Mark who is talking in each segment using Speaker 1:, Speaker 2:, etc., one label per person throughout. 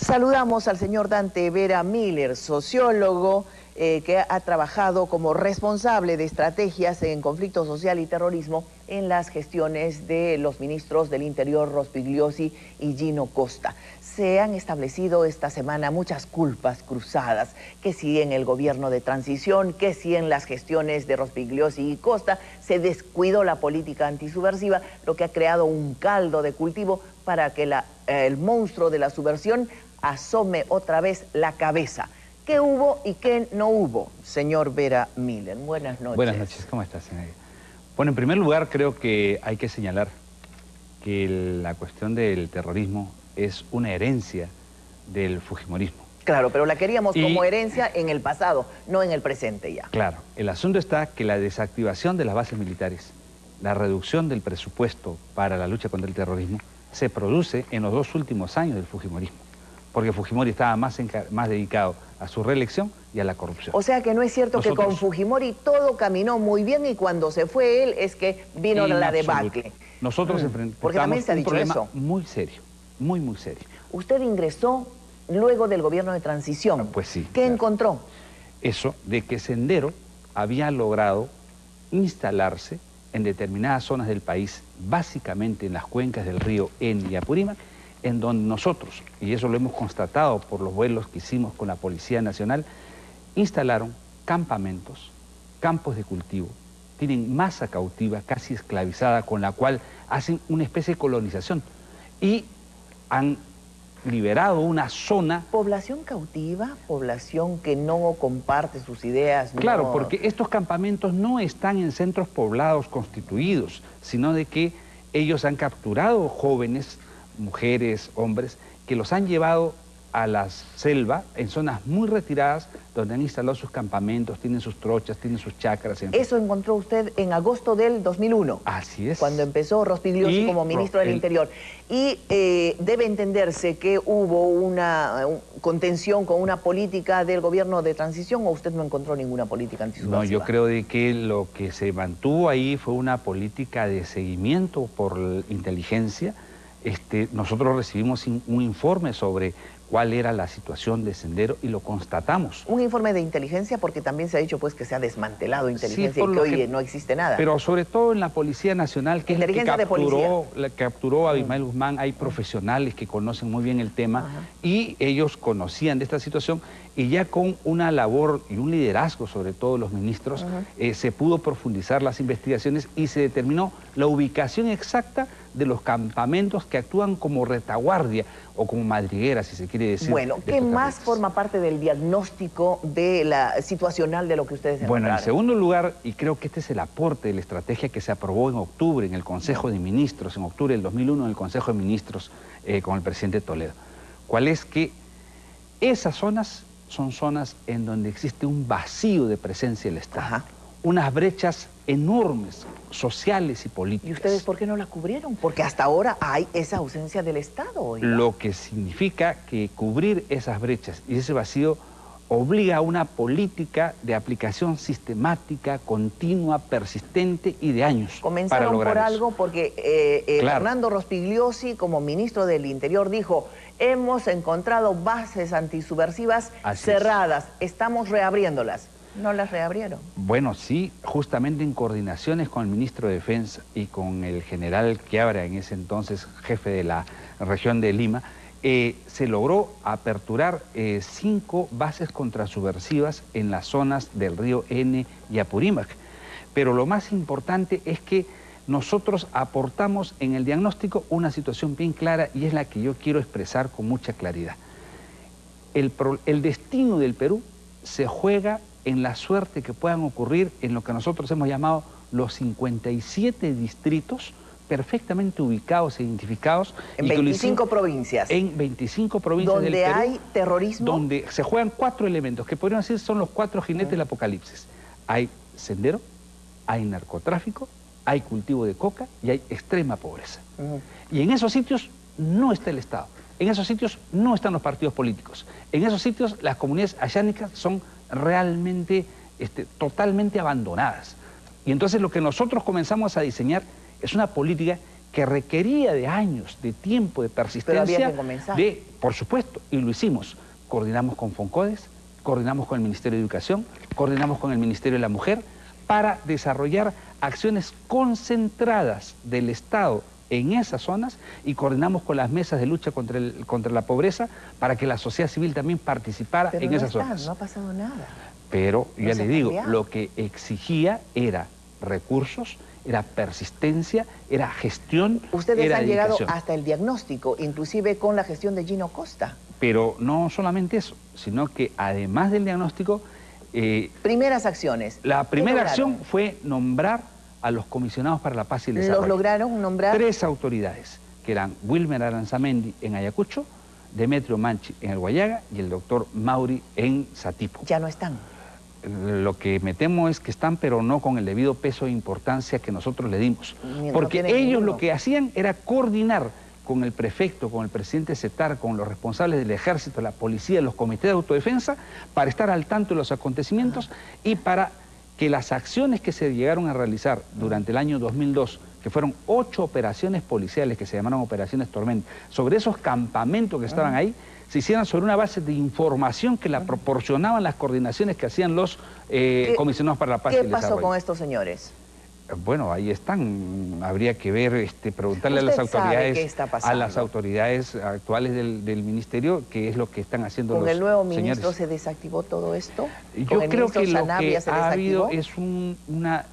Speaker 1: Saludamos al señor Dante Vera Miller, sociólogo que ha trabajado como responsable de estrategias en conflicto social y terrorismo en las gestiones de los ministros del Interior Rospigliosi y Gino Costa. Se han establecido esta semana muchas culpas cruzadas, que si en el gobierno de transición, que si en las gestiones de Rospigliosi y Costa se descuidó la política antisubversiva, lo que ha creado un caldo de cultivo para que el monstruo de la subversión asome otra vez la cabeza. ¿Qué hubo y qué no hubo, señor Vera Miller? Buenas noches.
Speaker 2: Buenas noches, ¿cómo estás, señora? Bueno, en primer lugar creo que hay que señalar que la cuestión del terrorismo es una herencia del fujimorismo.
Speaker 1: Claro, pero la queríamos como herencia en el pasado, no en el presente ya.
Speaker 2: Claro, el asunto está que la desactivación de las bases militares, la reducción del presupuesto para la lucha contra el terrorismo, se produce en los 2 últimos años del fujimorismo, porque Fujimori estaba más dedicado a su reelección y a la corrupción.
Speaker 1: O sea que no es cierto que con Fujimori todo caminó muy bien y cuando se fue él es que vino la debacle.
Speaker 2: Nosotros enfrentamos un problema muy serio, muy serio.
Speaker 1: Usted ingresó luego del gobierno de transición.
Speaker 2: Pues sí.
Speaker 1: ¿Qué encontró?
Speaker 2: Eso de que Sendero había logrado instalarse en determinadas zonas del país, básicamente en las cuencas del río Eni y Apurímac, en donde nosotros, y eso lo hemos constatado por los vuelos que hicimos con la Policía Nacional, instalaron campamentos, campos de cultivo, tienen masa cautiva casi esclavizada con la cual hacen una especie de colonización y han liberado una zona...
Speaker 1: ¿Población cautiva? ¿Población que no comparte sus ideas?
Speaker 2: Claro,
Speaker 1: no...
Speaker 2: porque estos campamentos no están en centros poblados constituidos, sino de que ellos han capturado jóvenes, mujeres, hombres, que los han llevado a la selva, en zonas muy retiradas, donde han instalado sus campamentos, tienen sus trochas, tienen sus chacras.
Speaker 1: Eso encontró usted en agosto del 2001.
Speaker 2: Así es.
Speaker 1: Cuando empezó Rospigliosi como ministro del Interior. Y debe entenderse que hubo una contención con una política del gobierno de transición, ¿o usted no encontró ninguna política antisubversiva?
Speaker 2: No, yo creo de que lo que se mantuvo ahí fue una política de seguimiento por inteligencia. Nosotros recibimos un informe sobre cuál era la situación de Sendero y lo constatamos.
Speaker 1: Un informe de inteligencia porque también se ha dicho pues que se ha desmantelado inteligencia, sí, y que hoy no existe nada.
Speaker 2: Pero sobre todo en la Policía Nacional, que capturó a Abimael Guzmán, hay profesionales que conocen muy bien el tema y ellos conocían de esta situación y ya con una labor y un liderazgo, sobre todo los ministros, se pudo profundizar las investigaciones y se determinó la ubicación exacta de los campamentos que actúan como retaguardia o como madriguera, si se quiere decir.
Speaker 1: Bueno, ¿qué más forma parte del diagnóstico de la situacional de lo que ustedes encontraron?
Speaker 2: Bueno, en segundo lugar, y creo que este es el aporte de la estrategia que se aprobó en octubre en el Consejo de Ministros, en octubre del 2001 en el Consejo de Ministros con el presidente Toledo, cuál es que esas zonas son zonas en donde existe un vacío de presencia del Estado. Unas brechas enormes, sociales y políticas.
Speaker 1: ¿Y ustedes por qué no la cubrieron? Porque hasta ahora hay esa ausencia del Estado. Oiga.
Speaker 2: Lo que significa que cubrir esas brechas y ese vacío obliga a una política de aplicación sistemática, continua, persistente y de años.
Speaker 1: Comenzaron por algo porque Hernando Rospigliosi, como ministro del Interior, dijo: hemos encontrado bases antisubversivas cerradas, estamos reabriéndolas. ¿No las reabrieron?
Speaker 2: Bueno, sí, justamente en coordinaciones con el ministro de Defensa y con el general Quiabra, en ese entonces jefe de la región de Lima, se logró aperturar 5 bases contrasubversivas en las zonas del río Eni y Apurímac. Pero lo más importante es que nosotros aportamos en el diagnóstico una situación bien clara y es la que yo quiero expresar con mucha claridad. El destino del Perú se juega en la suerte que puedan ocurrir en lo que nosotros hemos llamado los 57 distritos perfectamente ubicados e identificados.
Speaker 1: En 25 provincias.
Speaker 2: En 25 provincias del Perú.
Speaker 1: Donde hay terrorismo.
Speaker 2: Donde se juegan 4 elementos, que podrían decir son los 4 jinetes del apocalipsis. Hay sendero, hay narcotráfico, hay cultivo de coca y hay extrema pobreza. Y en esos sitios no está el Estado. En esos sitios no están los partidos políticos. En esos sitios las comunidades ayánicas son realmente, totalmente abandonadas. Y entonces lo que nosotros comenzamos a diseñar es una política que requería de años, de tiempo, de persistencia.
Speaker 1: Pero había que comenzar.
Speaker 2: Por supuesto, y lo hicimos. Coordinamos con Foncodes, coordinamos con el Ministerio de Educación, coordinamos con el Ministerio de la Mujer para desarrollar acciones concentradas del Estado en esas zonas y coordinamos con las mesas de lucha contra la pobreza para que la sociedad civil también participara en esas zonas.
Speaker 1: No ha pasado nada.
Speaker 2: Pero ya le digo, lo que exigía era recursos, era persistencia, era gestión.
Speaker 1: Ustedes
Speaker 2: era
Speaker 1: han llegado
Speaker 2: dedicación.
Speaker 1: hasta el diagnóstico, inclusive con la gestión de Gino Costa.
Speaker 2: Pero no solamente eso, sino que además del diagnóstico...
Speaker 1: primeras acciones.
Speaker 2: La primera acción fue nombrar a los comisionados para la paz y el desarrollo.
Speaker 1: ¿Los lograron nombrar?
Speaker 2: 3 autoridades, que eran Wilmer Aranzamendi en Ayacucho, Demetrio Manchi en el Guayaga y el doctor Mauri en Satipo.
Speaker 1: Ya no están.
Speaker 2: Lo que me temo es que están, pero no con el debido peso e importancia que nosotros le dimos. Porque ellos lo que hacían era coordinar con el prefecto, con el presidente CETAR, con los responsables del ejército, la policía, los comités de autodefensa, para estar al tanto de los acontecimientos y para que las acciones que se llegaron a realizar durante el año 2002, que fueron 8 operaciones policiales que se llamaron Operaciones Tormenta, sobre esos campamentos que estaban ahí, se hicieran sobre una base de información que la proporcionaban las coordinaciones que hacían los comisionados para la paz y el desarrollo.
Speaker 1: ¿Qué pasó con estos señores?
Speaker 2: Bueno, ahí están. Habría que ver, preguntarle a las autoridades actuales del ministerio qué es lo que están haciendo los señores.
Speaker 1: ¿Con el nuevo ministro se desactivó todo esto?
Speaker 2: Yo creo que lo que ha habido es una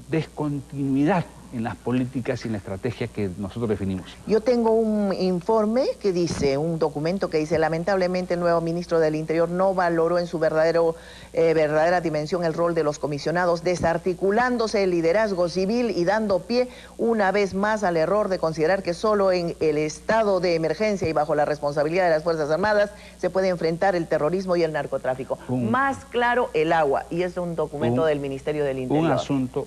Speaker 2: descontinuidad en las políticas y en la estrategia que nosotros definimos.
Speaker 1: Yo tengo un informe que dice, un documento que dice, lamentablemente el nuevo ministro del Interior no valoró en su verdadera dimensión el rol de los comisionados, desarticulándose el liderazgo civil y dando pie una vez más al error de considerar que solo en el estado de emergencia y bajo la responsabilidad de las Fuerzas Armadas se puede enfrentar el terrorismo y el narcotráfico. Más claro el agua, y es un documento del Ministerio del Interior.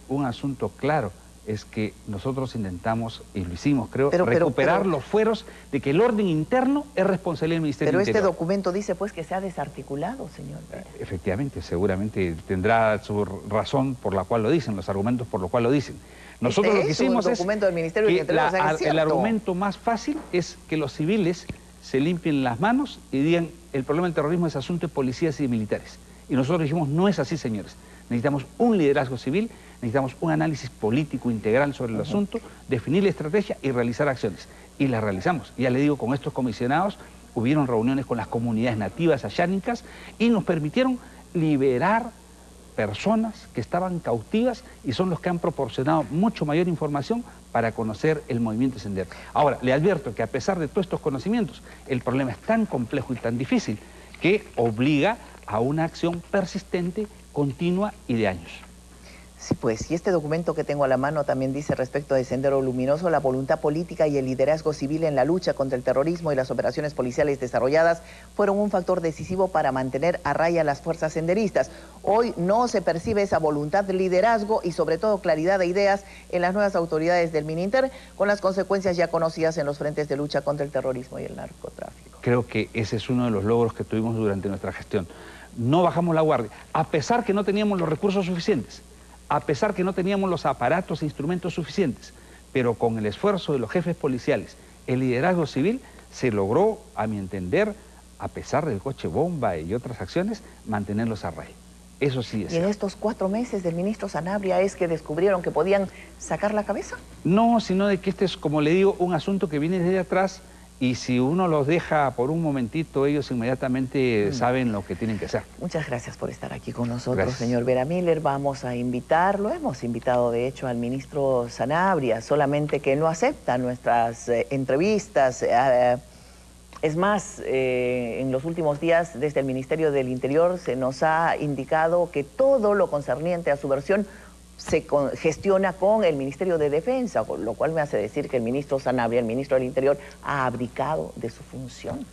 Speaker 2: Un asunto claro es que nosotros intentamos, y lo hicimos creo, recuperar los fueros de que el orden interno es responsabilidad del Ministerio del Interior.
Speaker 1: Pero este documento dice pues que se ha desarticulado, señor.
Speaker 2: Efectivamente, seguramente tendrá su razón por la cual lo dicen, los argumentos por los cuales lo dicen. Nosotros lo que hicimos es que el argumento más fácil es que los civiles se limpien las manos y digan el problema del terrorismo es asunto de policías y de militares. Y nosotros dijimos, no es así, señores. Necesitamos un liderazgo civil, necesitamos un análisis político integral sobre el asunto, definir la estrategia y realizar acciones. Y las realizamos. Ya le digo, con estos comisionados hubieron reuniones con las comunidades nativas ayánicas y nos permitieron liberar personas que estaban cautivas y son los que han proporcionado mucho mayor información para conocer el movimiento Sendero. Ahora, le advierto que a pesar de todos estos conocimientos, el problema es tan complejo y tan difícil que obliga a una acción persistente, continua y de años.
Speaker 1: Sí, pues, y este documento que tengo a la mano también dice respecto de Sendero Luminoso, la voluntad política y el liderazgo civil en la lucha contra el terrorismo y las operaciones policiales desarrolladas fueron un factor decisivo para mantener a raya las fuerzas senderistas. Hoy no se percibe esa voluntad de liderazgo y sobre todo claridad de ideas en las nuevas autoridades del Mininter, con las consecuencias ya conocidas en los frentes de lucha contra el terrorismo y el narcotráfico.
Speaker 2: Creo que ese es uno de los logros que tuvimos durante nuestra gestión. No bajamos la guardia, a pesar que no teníamos los recursos suficientes, a pesar que no teníamos los aparatos e instrumentos suficientes, pero con el esfuerzo de los jefes policiales, el liderazgo civil, se logró, a mi entender, a pesar del coche bomba y otras acciones, mantenerlos a raya. Eso sí es.
Speaker 1: ¿Y en estos 4 meses del ministro Sanabria es que descubrieron que podían sacar la cabeza?
Speaker 2: No, sino de que este es, como le digo, un asunto que viene desde atrás. Y si uno los deja por un momentito, ellos inmediatamente saben lo que tienen que hacer.
Speaker 1: Muchas gracias por estar aquí con nosotros,
Speaker 2: gracias.
Speaker 1: Señor Vera Miller. Vamos a invitarlo, hemos invitado de hecho al ministro Sanabria, solamente que no acepta nuestras entrevistas. Es más, en los últimos días desde el Ministerio del Interior se nos ha indicado que todo lo concerniente a su versión se gestiona con el Ministerio de Defensa, lo cual me hace decir que el ministro Sanabria, el ministro del Interior, ha abdicado de su función.